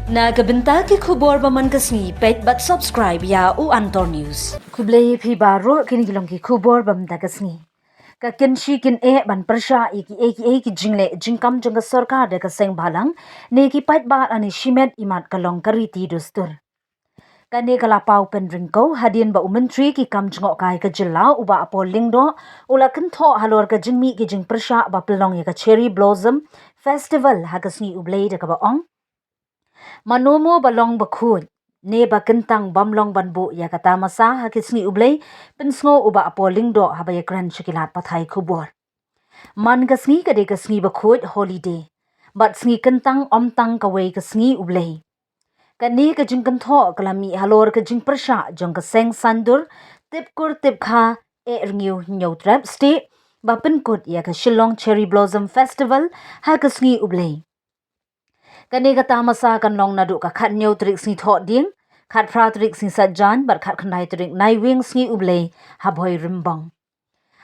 Nagabenta ki khubor baman kasni pet but subscribe ya u Antor News. Kublay phi baro kinigilong ki khubor bam da kasni. Ka kinshi kin ban pyrshah ki jingle jingkam jong sarkar de ka seng balang ne ki pait ba ani shimet imat kalong kariti dustur. Kane kalapau pen ringko hadien ba menteri ki kam jngok kai ka jilla uba apol lingdo ula kentho halor ka jingmi ki jing pyrshah ba pelong ya ka cherry blossom festival hagasni ublay de ka ba ong. Manomo balong bakhun ne ba kentang bamlong banbu ya kata masa hakisni ublay pensngo uba apoling do habaya kran shikilat pathai khubor man kasni kade kasni bakhut holiday bat sngi kentang omtang kawai kasni ublay kani ka jingkan tho kalami halor ka jing pyrshah jong ka seng sandur tipkur tipkha e ringiu nyautrap sti ba penkut ya ka shillong cherry blossom festival hakasni ublay kani kata masa kan long nadu ka khat nyau trik sni tho ding khat phra trik sni satjan bar khat khandai trik nai wing sni ublay haboi rimbang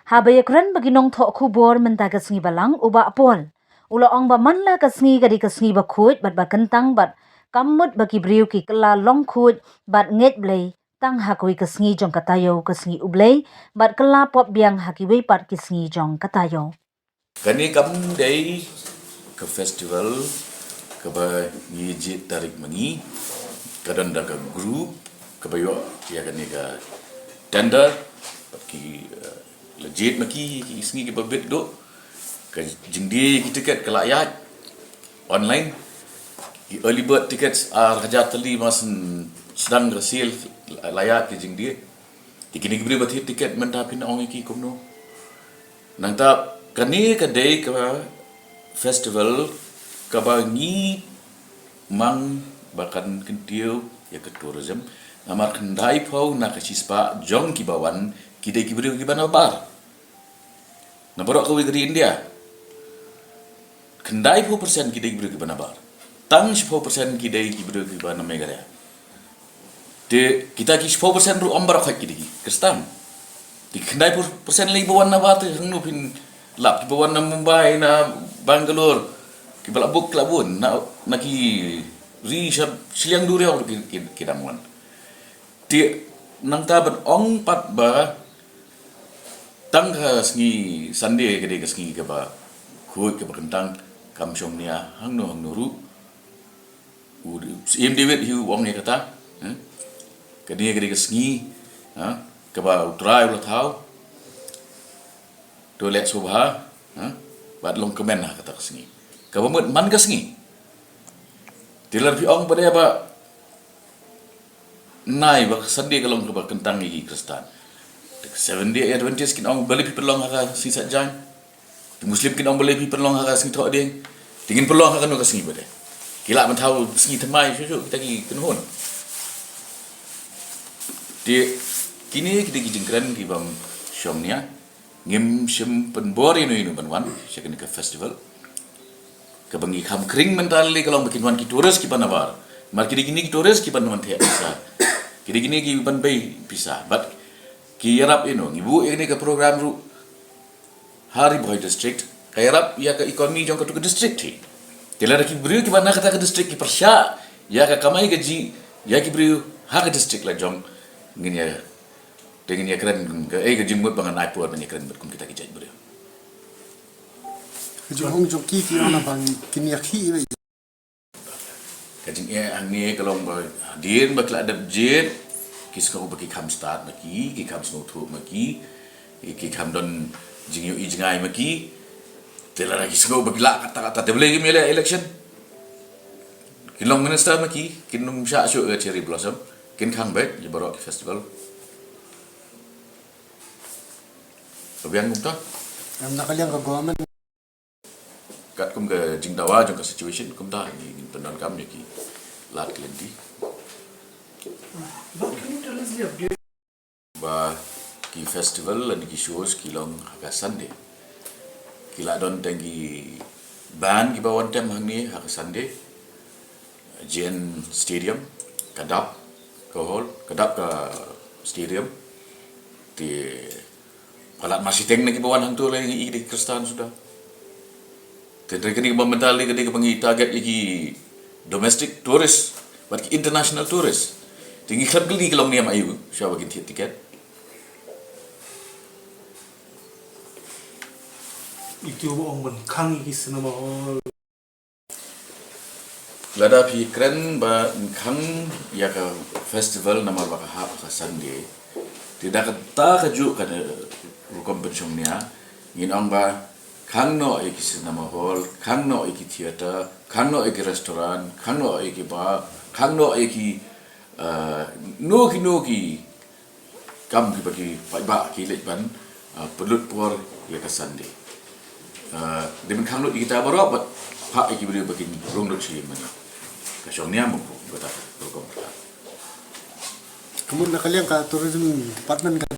habay kran baginong tho khubor menta ka sni balang uba apol ula ong ba manla ka sni gadi ka sni ba khut bat ba kentang bat kamut bagi briu ki kala long khut bat nget blay tang hakui ka sni jong katayo ka sni ublay bat kala pop biang hakiwe pat ki sni jong katayo kani kam day ke festival ke ba ngijit tarik mangi kadang da ka group ke bayo ya kani ka tender ki legit maki ki sngi ki babet do ke jingdi ki tiket ke layat online ki early bird tickets raja tali masen sedang resil layat ki jingdi kini beri bathi tiket menta pin ong ki kumno nang ta kani ka day ka festival ka ba ngi mang bakan kentiu ya ke tourism amar kendai pau na ka sispa jong ki bawan ki day ki beri ki bana bar na borok ko di India kendai 10% ki day ki beri ki bana bar tang 10% ki day ki beri ki bana megara de kita ki 10% ru ombar khak ki di kristan di kendai 10% lagi bawan na bar tu hangnu pin lap ki bawan na Mumbai na Bangalore ki balabuk labun na ki ri shab siliang duriau ki damuan ti nang ta ban ong pat ba tang ka sngi sunday ke sngi ke ba khut ke bakentang kam shom nia hangno ru im david hu wong ni kata ke dia ke sngi ke ba utrai ulah thau toilet subha bat long kemen lah kata sngi ka bamut man ka sngi tilar pi ong pada ba nai ba sunday kalong ke ba kentang gi kristan 7 day Adventist kin ong balik pi pelong ha si satjan muslim kin ong balik pi pelong ha sngi tho ding tingin pelong ha kan ka sngi bade kila man thau sngi thamai shu kita gi kenhon di kini kita gi jingkran ki bam shomnia ngim shim penbori no inu banwan second ka festival ka bangi kham kring mental li kalong bikin wan ki tourist ki panabar mar kini ki tourist ki panwan the bisa kini ki ban bay bisa but ki yarap ino ngibu ini ka program ru hari boy district ka yarap ya ka ekonomi jong ka tu district thi telara ki brio ki bana kata ka district ki pyrshah ya ka kamai gaji ya ki brio ha ka district la jong ngin ya dengan ya keren ka ka jingmut bangan aipur ban ya keren kum kita ki jaj brio Jong joki ki ana bang kini akhi we kajing ang ni kalong ba din bakla adab jet kis ko baki kam start maki ki kam sno thu maki ki kam don jingyu ijngai maki telara kis ko baki la kata de boleh mele election kilong minister maki kinum sha shu cherry blossom kin khang bet je barok festival Kebiang kumta am nakaliang ka government kat kum ke jingdawa jong ka situation kumta ni pendan kam ni ki lat klendi ba ki festival and ki shows ki long ha Sunday kila don tengi ban ki bawan tem hang ni ha Sunday Jen Stadium kadap ka stadium di palat masih teng na ki bawan hang tu lagi di kristan sudah Tentang kini pemerintah lagi kini kepangi target lagi domestic tourists, but international tourists. Tinggi khlem kylli kelong niam ayu, siapa bagi tiket? Itu orang menkang iki senama all. Lada pi keren ba khang ya ka festival namar ba ka Sunday. Tidak kata kaju kan rukom pensiunnya. Nginong ba khang no iki cinema hall, khang no iki theater, khang no iki restoran, khang no iki bar, khang no iki noki kam ki bagi ba ki lek ban pelut por ya ka Sunday. Demen khang no kita baru bat pak iki beri bagi rong lo chi mana. Kasyong niam ko bata rukom. Kemudian nakalian ka tourism department kan.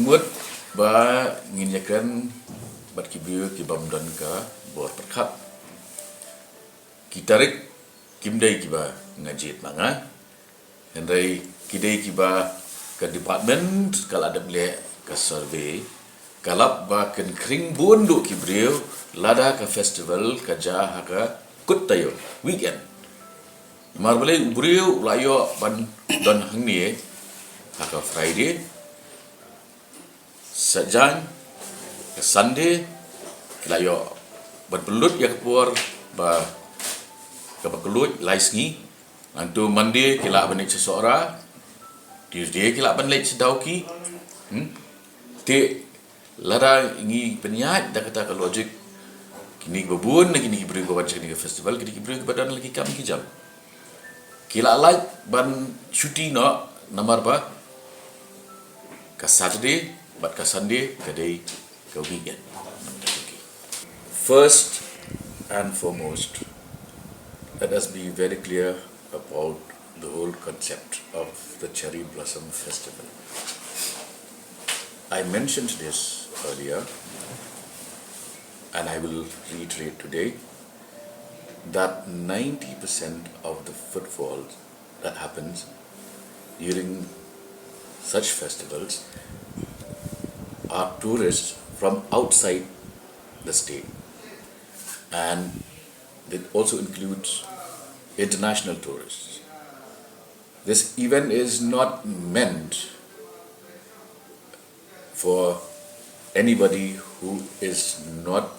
Mut ba nginyakan bat kibiu kibam dan ka bor perkhat. Kitarik kimdai kiba ngajit manga. Hendai kidai kiba ke department kalau ada beli ke survey kalap ba ken kring bundu kibriu lada ke festival ke jah ka kut tayo weekend. Marbale briu layo ban don hangni ka Friday sajang ke Sunday layo ban pelut ya keluar ba ke kelut laisngi antu Monday kila ban sesora Tuesday kila ban lek sedauki te lara ngi penyat dah kata ke logik kini babun lagi ni beri bawa kini ke festival kini beri badan lagi kami kijam kila like ban cuti no namar ba ke Saturday but ke Sunday ke day ke weekend. First and foremost, let us be very clear about the whole concept of the Cherry Blossom Festival. I mentioned this earlier and I will reiterate today that 90% of the footfall that happens during such festivals are tourists from outside the state, and it also includes international tourists. This event is not meant for anybody who is not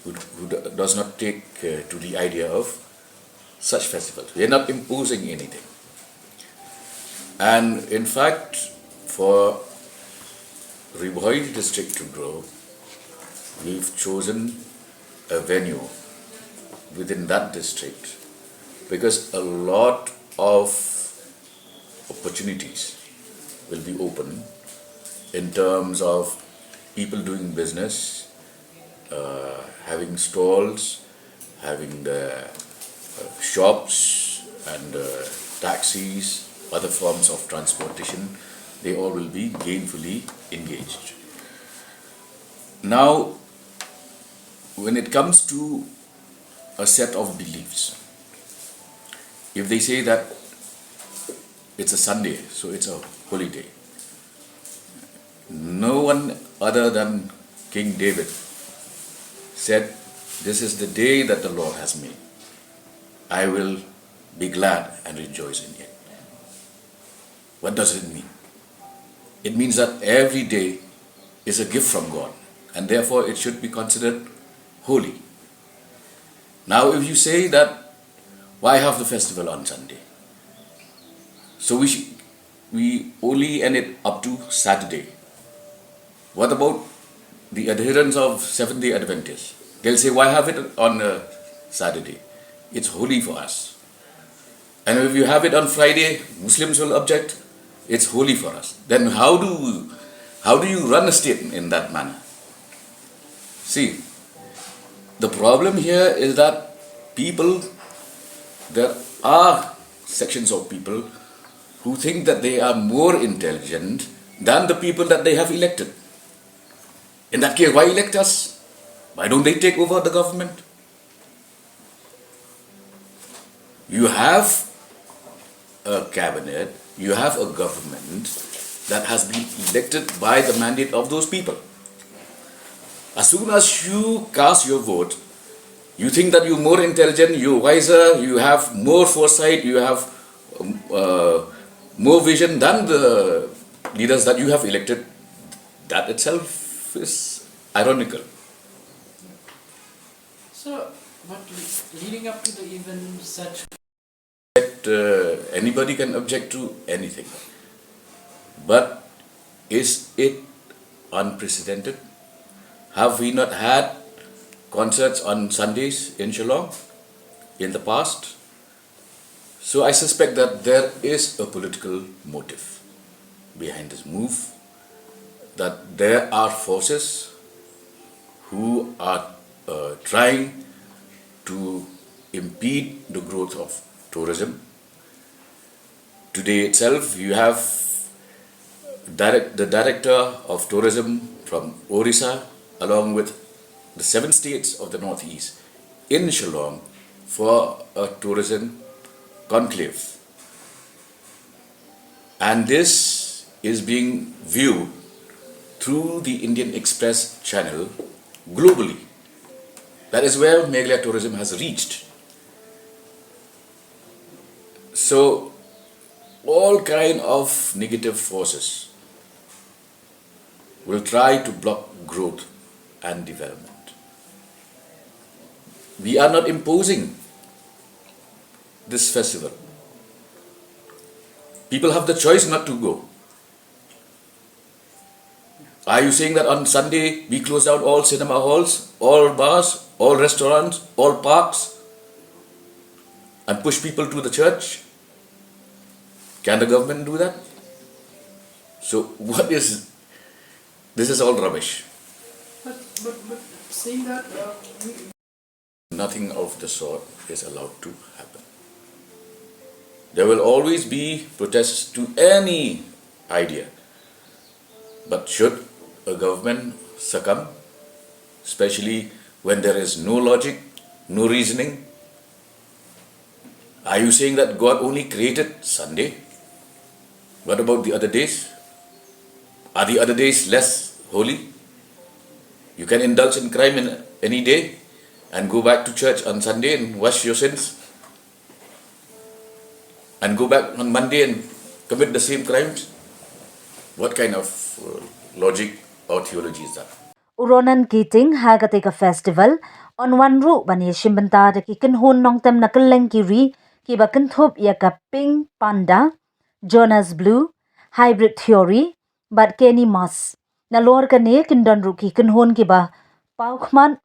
who does not take to the idea of such festivals. We are not imposing anything. And in fact, for Ribhoi district to grow, we've chosen a venue within that district because a lot of opportunities will be open in terms of people doing business, having stalls, having the shops and taxis, other forms of transportation. They all will be gainfully engaged. Now, when it comes to a set of beliefs, if they say that it's a Sunday, so it's a holiday, no one other than King David said, "This is the day that the Lord has made. I will be glad and rejoice in it." What does it mean? It means that every day is a gift from God, and therefore it should be considered holy. Now, if you say that, why have the festival on Sunday? So we only end it up to Saturday. What about the adherents of Seventh-day Adventists? They'll say, why have it on Saturday? It's holy for us. And if you have it on Friday, Muslims will object. It's holy for us. Then how do you run a state in that manner? See, the problem here is that there are sections of people who think that they are more intelligent than the people that they have elected. In that case, why elect us? Why don't they take over the government? You have a cabinet, you have a government that has been elected by the mandate of those people. As soon as you cast your vote, You think that you're more intelligent, you're wiser, you have more foresight, you have more vision than the leaders that you have elected. That itself is ironical. So, but leading up to the even such That anybody can object to anything. But is it unprecedented? Have we not had concerts on Sundays in Shillong in the past? So I suspect that there is a political motive behind this move, that there are forces who are trying to impede the growth of tourism. Today itself, you have the director of tourism from Orissa, along with the 7 states of the Northeast, in Shillong for a tourism conclave. And this is being viewed through the Indian Express channel globally. That is where Meghalaya tourism has reached. So, all kind of negative forces will try to block growth and development. We are not imposing this festival. People have the choice not to go. Are you saying that on Sunday we close down all cinema halls, all bars, all restaurants, all parks, and push people to the church? Can the government do that? So what is, this is all rubbish. but saying that Nothing of the sort is allowed to happen. There will always be protests to any idea. But should a government succumb, especially when there is no logic, no reasoning? Are you saying that God only created Sunday? What about the other days? Are the other days less holy? You can indulge in crime in any day and go back to church on Sunday and wash your sins, and go back on Monday and commit the same crimes? What kind of logic or theology is that? Uronan kiting hagate ka festival on one ru bani shimbanta de ki kinhun nong tem nakaleng kiri ki ba kinthop ya ka pink panda Jonas Blue hybrid theory but Kenny Moss na lor ka ne kindon ru ki kinhun ki ba paukman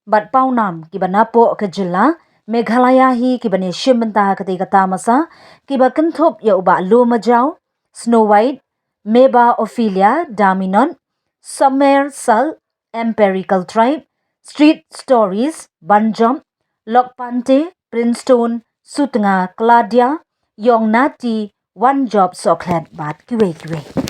but paunam ki ba napo ka jilla Meghalaya hi ki bani shimbanta ka te ka tamasa ki ba kinthop ya uba lo majau Snow White Meba Ophelia Dominant Summer Sal Empirical Tribe, Street Stories, Banjom, Lokpante, Princeton, Sutanga, Claudia, Yong Nati, One Job Soklet Bat Kiwe Kiwe.